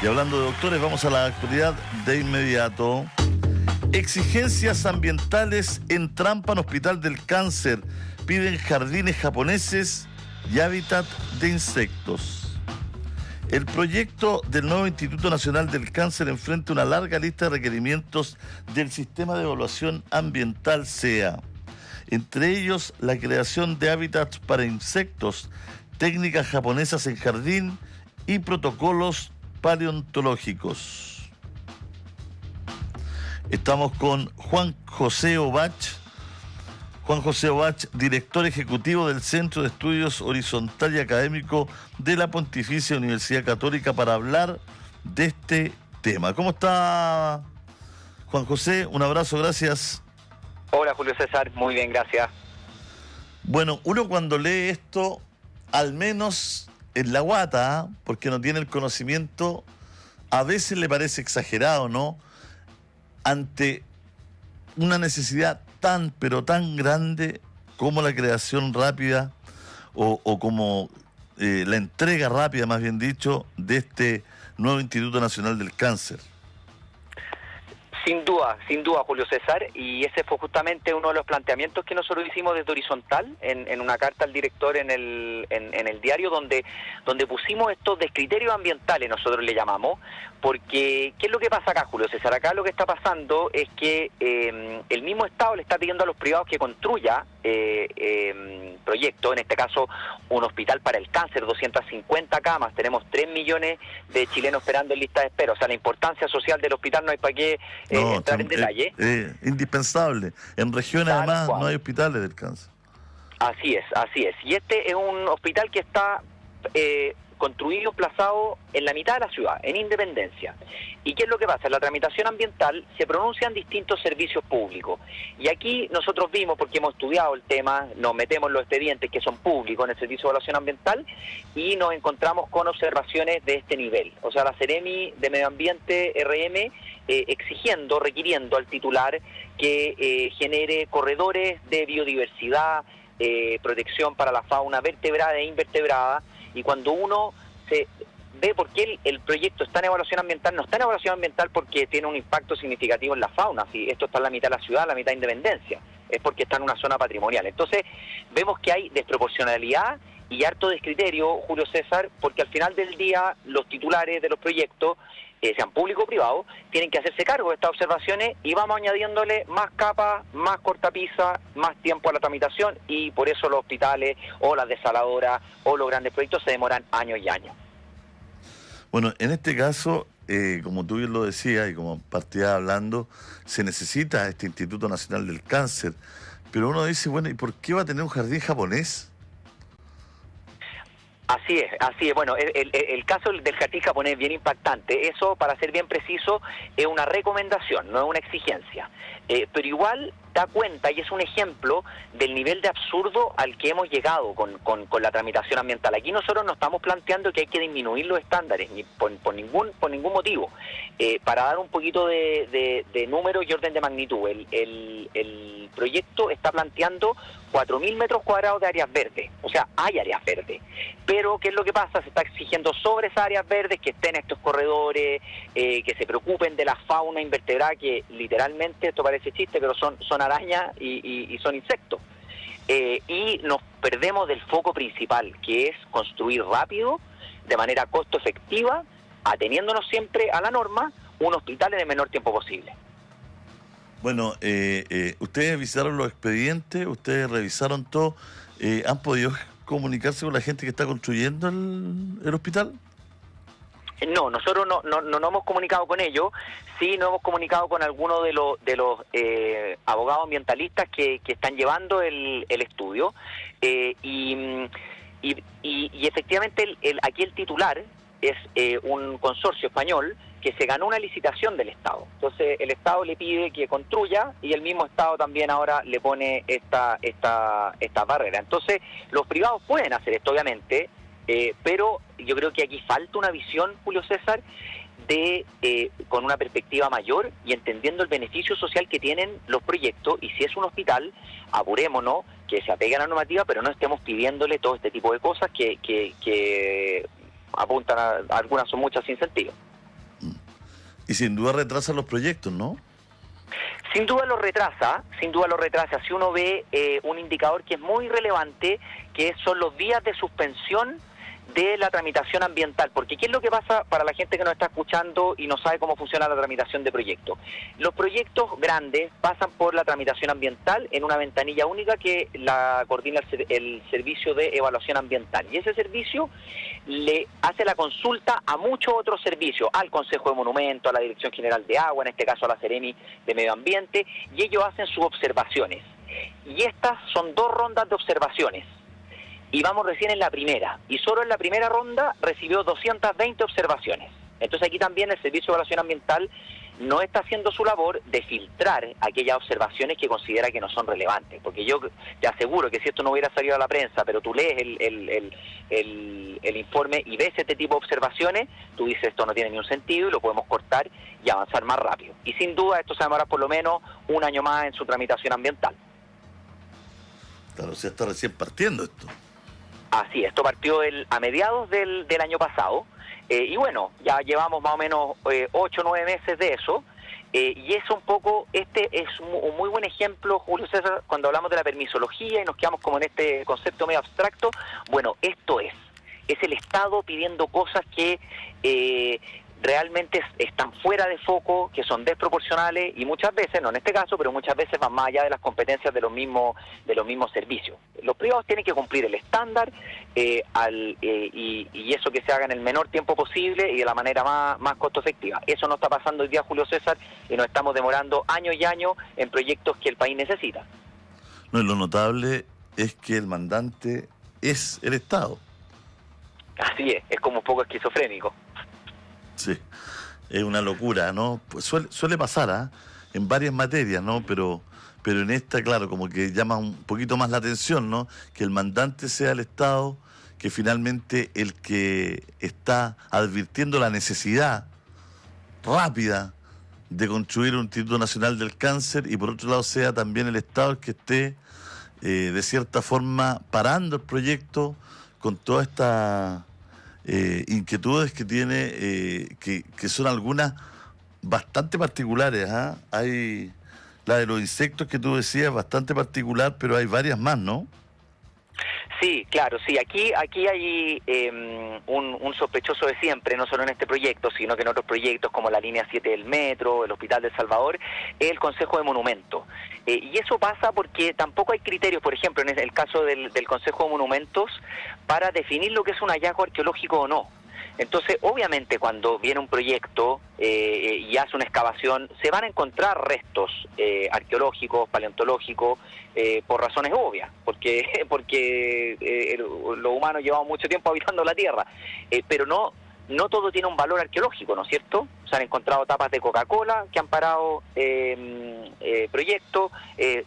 Y hablando de doctores, vamos a la actualidad de inmediato. Exigencias ambientales entrampan Hospital del Cáncer. Piden jardines japoneses y hábitat de insectos. El proyecto del nuevo Instituto Nacional del Cáncer enfrenta una larga lista de requerimientos del Sistema de Evaluación Ambiental SEA. Entre ellos, la creación de hábitats para insectos, técnicas japonesas en jardín y protocolos paleontológicos. Estamos con Juan José Obach. Juan José Obach, director ejecutivo del Centro de Estudios Horizontal y Académico de la Pontificia Universidad Católica, para hablar de este tema. ¿Cómo está, Juan José? Un abrazo, gracias. Hola, Julio César, muy bien, gracias. Bueno, uno cuando lee esto, al menos en la guata, porque no tiene el conocimiento, a veces le parece exagerado, ¿no? Ante una necesidad tan, pero tan grande como la creación rápida o como la entrega rápida, más bien dicho, de este nuevo Instituto Nacional del Cáncer. Sin duda, Julio César, y ese fue justamente uno de los planteamientos que nosotros hicimos desde Horizontal, en una carta al director en el diario, donde pusimos estos descriterios ambientales, nosotros le llamamos, porque ¿qué es lo que pasa acá, Julio César? Acá lo que está pasando es que el mismo Estado le está pidiendo a los privados que construya proyectos, en este caso un hospital para el cáncer, 250 camas, tenemos 3 millones de chilenos esperando en lista de espera, o sea, la importancia social del hospital no hay para qué entrar en detalle. Indispensable. En regiones Tal además cual. no hay hospitales del cáncer. Así es. Y este es un hospital que está construido, plazado en la mitad de la ciudad, en Independencia. ¿Y qué es lo que pasa? En la tramitación ambiental se pronuncian distintos servicios públicos. Y aquí nosotros vimos, porque hemos estudiado el tema, nos metemos en los expedientes que son públicos en el Servicio de Evaluación Ambiental y nos encontramos con observaciones de este nivel. O sea, la Seremi de Medio Ambiente, RM, requiriendo al titular que genere corredores de biodiversidad, protección para la fauna vertebrada e invertebrada. Y cuando uno se ve por qué el proyecto está en evaluación ambiental, no está en evaluación ambiental porque tiene un impacto significativo en la fauna. Si esto está en la mitad de la ciudad, la mitad de Independencia, es porque está en una zona patrimonial. Entonces vemos que hay desproporcionalidad y harto descriterio, Julio César, porque al final del día los titulares de los proyectos, sean público o privado, tienen que hacerse cargo de estas observaciones y vamos añadiéndole más capas, más cortapisa, más tiempo a la tramitación, y por eso los hospitales o las desaladoras o los grandes proyectos se demoran años y años. Bueno, en este caso, como tú bien lo decías y como partías hablando, se necesita este Instituto Nacional del Cáncer, pero uno dice, bueno, ¿y por qué va a tener un jardín japonés? Así es. Bueno, el caso del jardín japonés es bien impactante. Eso, para ser bien preciso, es una recomendación, no es una exigencia. Pero igual da cuenta y es un ejemplo del nivel de absurdo al que hemos llegado con la tramitación ambiental. Aquí nosotros no estamos planteando que hay que disminuir los estándares, ni por ningún motivo. Para dar un poquito de número y orden de magnitud, el proyecto está planteando 4.000 metros cuadrados de áreas verdes. O sea, hay áreas verdes. Pero, ¿qué es lo que pasa? Se está exigiendo sobre esas áreas verdes que estén estos corredores, que se preocupen de la fauna invertebrada, que literalmente, esto parece chiste, pero son arañas y son insectos. Y nos perdemos del foco principal, que es construir rápido, de manera costo efectiva, ateniéndonos siempre a la norma, un hospital en el menor tiempo posible. Bueno, ustedes visitaron los expedientes, ustedes revisaron todo, ¿han podido comunicarse con la gente que está construyendo el hospital? No, nosotros no hemos comunicado con ellos, sí nos hemos comunicado con algunos de los abogados ambientalistas que están llevando el estudio, y efectivamente aquí el titular es un consorcio español que se ganó una licitación del Estado. Entonces el Estado le pide que construya y el mismo Estado también ahora le pone esta barrera. Entonces los privados pueden hacer esto, obviamente, pero yo creo que aquí falta una visión, Julio César, con una perspectiva mayor y entendiendo el beneficio social que tienen los proyectos, y si es un hospital, apurémonos, que se apegue a la normativa, pero no estemos pidiéndole todo este tipo de cosas que apuntan a algunas, son muchas sin sentido. Y sin duda retrasan los proyectos, ¿no? Sin duda lo retrasa, sin duda lo retrasa. Si uno ve un indicador que es muy relevante, que son los días de suspensión de la tramitación ambiental, porque ¿qué es lo que pasa para la gente que nos está escuchando y no sabe cómo funciona la tramitación de proyectos? Los proyectos grandes pasan por la tramitación ambiental en una ventanilla única que la coordina el Servicio de Evaluación Ambiental, y ese servicio le hace la consulta a muchos otros servicios, al Consejo de Monumentos, a la Dirección General de Agua, en este caso a la Seremi de Medio Ambiente, y ellos hacen sus observaciones. Y estas son 2 rondas de observaciones. Y vamos recién en la primera, y solo en la primera ronda recibió 220 observaciones. Entonces aquí también el Servicio de Evaluación Ambiental no está haciendo su labor de filtrar aquellas observaciones que considera que no son relevantes, porque yo te aseguro que si esto no hubiera salido a la prensa, pero tú lees el informe y ves este tipo de observaciones, tú dices esto no tiene ningún sentido y lo podemos cortar y avanzar más rápido. Y sin duda esto se demora por lo menos 1 año más en su tramitación ambiental. Claro, se está recién partiendo esto. Así, esto partió a mediados del año pasado, y bueno, ya llevamos más o menos 8 o 9 meses de eso, y es un poco, este es un muy buen ejemplo, Julio César, cuando hablamos de la permisología y nos quedamos como en este concepto medio abstracto. Bueno, esto es el Estado pidiendo cosas que realmente están fuera de foco, que son desproporcionales y muchas veces, no en este caso, pero muchas veces van más allá de las competencias de los mismos servicios. Los privados tienen que cumplir el estándar y eso que se haga en el menor tiempo posible y de la manera más costo efectiva. Eso no está pasando hoy día, Julio César, y nos estamos demorando años y años en proyectos que el país necesita. No, y lo notable es que el mandante es el Estado. Así es como un poco esquizofrénico. Sí, es una locura, ¿no? Pues suele pasar, ¿ah? En varias materias, ¿no? Pero en esta, claro, como que llama un poquito más la atención, ¿no? Que el mandante sea el Estado, que finalmente el que está advirtiendo la necesidad rápida de construir un Instituto Nacional del Cáncer, y por otro lado sea también el Estado el que esté, de cierta forma, parando el proyecto con toda esta inquietudes que tiene, que son algunas bastante particulares, ¿ah? Hay la de los insectos que tú decías, bastante particular, pero hay varias más, ¿no? Sí, claro, sí. Aquí hay un sospechoso de siempre, no solo en este proyecto, sino que en otros proyectos como la línea 7 del metro, el Hospital del Salvador, el Consejo de Monumentos. Y eso pasa porque tampoco hay criterios, por ejemplo, en el caso del Consejo de Monumentos, para definir lo que es un hallazgo arqueológico o no. Entonces, obviamente, cuando viene un proyecto y hace una excavación, se van a encontrar restos arqueológicos, paleontológicos, por razones obvias, porque los humanos llevamos mucho tiempo habitando la Tierra, pero no todo tiene un valor arqueológico, ¿no es cierto? Se han encontrado tapas de Coca-Cola que han parado proyectos,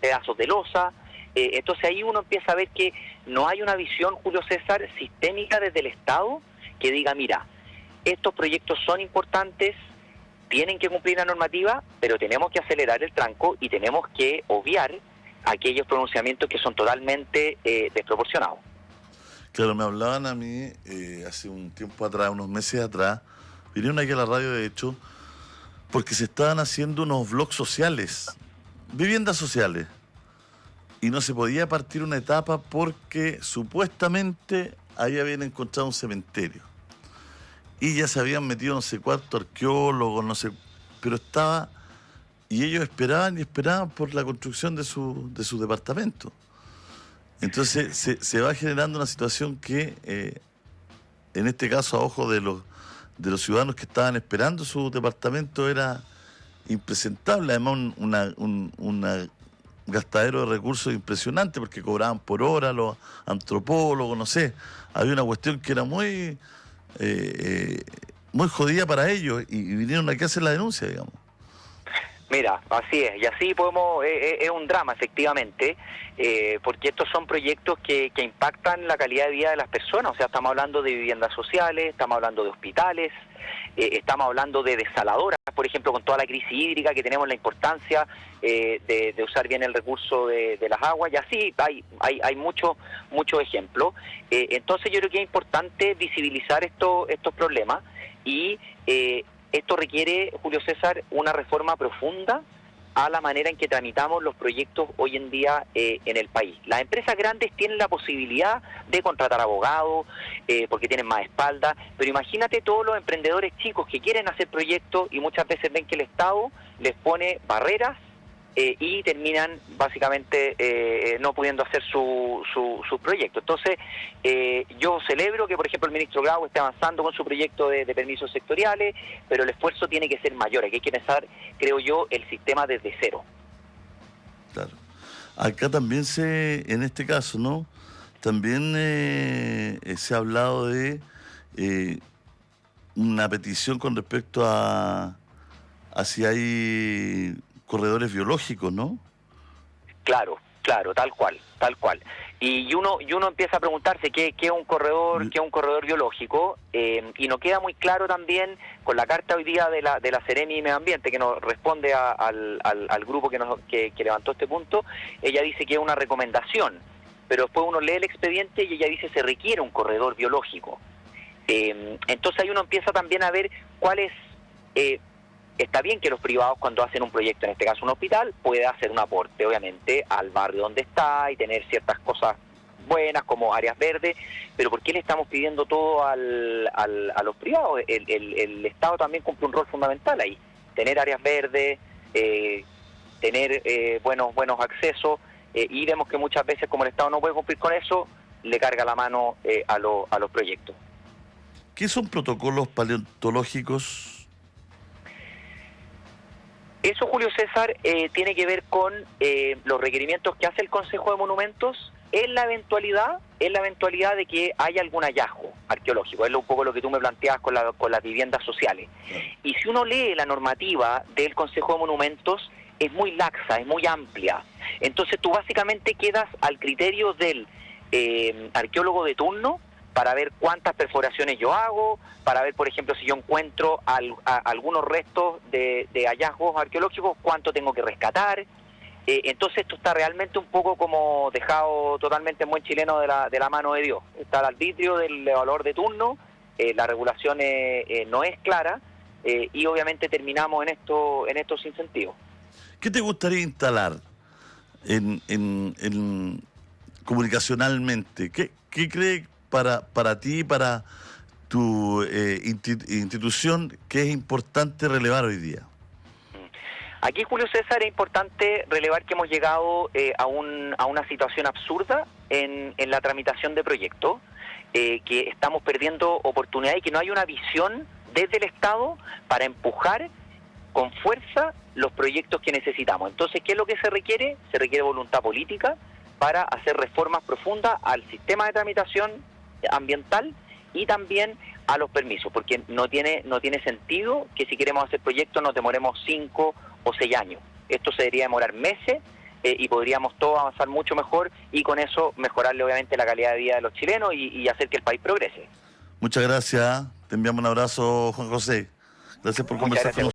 pedazos de losa. Entonces ahí uno empieza a ver que no hay una visión, Julio César, sistémica desde el Estado, que diga, mira, estos proyectos son importantes, tienen que cumplir la normativa, pero tenemos que acelerar el tranco y tenemos que obviar aquellos pronunciamientos que son totalmente desproporcionados. Claro, me hablaban a mí hace un tiempo atrás, unos meses atrás, vinieron aquí a la radio, de hecho, porque se estaban haciendo unos blogs sociales, viviendas sociales, y no se podía partir una etapa porque supuestamente ahí habían encontrado un cementerio. Y ya se habían metido no sé cuántos arqueólogos, no sé, pero estaba, y ellos esperaban y esperaban por la construcción de su departamento. Entonces se va generando una situación que, en este caso a ojos de los ciudadanos que estaban esperando su departamento, era impresentable. Además una gastadero de recursos impresionante, porque cobraban por hora los antropólogos, no sé. Había una cuestión que era muy jodida para ellos, y vinieron aquí a hacer la denuncia, digamos. Mira, así es, y así podemos, es un drama efectivamente, porque estos son proyectos que impactan la calidad de vida de las personas. O sea, estamos hablando de viviendas sociales, estamos hablando de hospitales, estamos hablando de desaladoras, por ejemplo, con toda la crisis hídrica que tenemos, la importancia de usar bien el recurso de las aguas, y así hay muchos ejemplos. Entonces yo creo que es importante visibilizar estos problemas y esto requiere, Julio César, una reforma profunda a la manera en que tramitamos los proyectos hoy en día en el país. Las empresas grandes tienen la posibilidad de contratar abogados porque tienen más espalda, pero imagínate todos los emprendedores chicos que quieren hacer proyectos y muchas veces ven que el Estado les pone barreras y terminan básicamente no pudiendo hacer su proyecto. Entonces, yo celebro que, por ejemplo, el ministro Grau esté avanzando con su proyecto de permisos sectoriales, pero el esfuerzo tiene que ser mayor. Aquí hay que pensar, creo yo, el sistema desde cero. Claro. Acá también en este caso, ¿no? También se ha hablado de una petición con respecto a si hay corredores biológicos, ¿no? Claro, tal cual. Y uno empieza a preguntarse qué es un corredor, qué es un corredor biológico, y nos queda muy claro también con la carta hoy día de la Seremi de Medio Ambiente, que nos responde al grupo que levantó este punto. Ella dice que es una recomendación, pero después uno lee el expediente y ella dice se requiere un corredor biológico. Entonces ahí uno empieza también a ver cuál es... Está bien que los privados, cuando hacen un proyecto, en este caso un hospital, puede hacer un aporte, obviamente, al barrio donde está y tener ciertas cosas buenas como áreas verdes, pero ¿por qué le estamos pidiendo todo a los privados? El Estado también cumple un rol fundamental ahí, tener áreas verdes, tener buenos accesos, y vemos que muchas veces, como el Estado no puede cumplir con eso, le carga la mano a los proyectos. ¿Qué son protocolos paleontológicos? Eso, Julio César, tiene que ver con los requerimientos que hace el Consejo de Monumentos en la eventualidad de que haya algún hallazgo arqueológico. Es un poco lo que tú me planteabas con las viviendas sociales. Y si uno lee la normativa del Consejo de Monumentos, es muy laxa, es muy amplia. Entonces tú básicamente quedas al criterio del arqueólogo de turno para ver cuántas perforaciones yo hago, para ver, por ejemplo, si yo encuentro algunos restos de hallazgos arqueológicos, cuánto tengo que rescatar. Entonces esto está realmente un poco como dejado totalmente en buen chileno de la mano de Dios. Está al arbitrio del evaluador de turno, la regulación no es clara, y obviamente terminamos en estos sin sentido. ¿Qué te gustaría instalar comunicacionalmente? ¿Qué crees para ti y para tu institución que es importante relevar hoy día? Aquí, Julio César, es importante relevar que hemos llegado a una situación absurda en la tramitación de proyectos, que estamos perdiendo oportunidades y que no hay una visión desde el Estado para empujar con fuerza los proyectos que necesitamos. Entonces, ¿qué es lo que se requiere? Se requiere voluntad política para hacer reformas profundas al sistema de tramitación ambiental y también a los permisos, porque no tiene sentido que si queremos hacer proyectos nos demoremos 5 o 6 años. Esto se debería demorar meses y podríamos todos avanzar mucho mejor y con eso mejorarle obviamente la calidad de vida de los chilenos y hacer que el país progrese. Muchas gracias, te enviamos un abrazo, Juan José. Gracias por conversar con nosotros.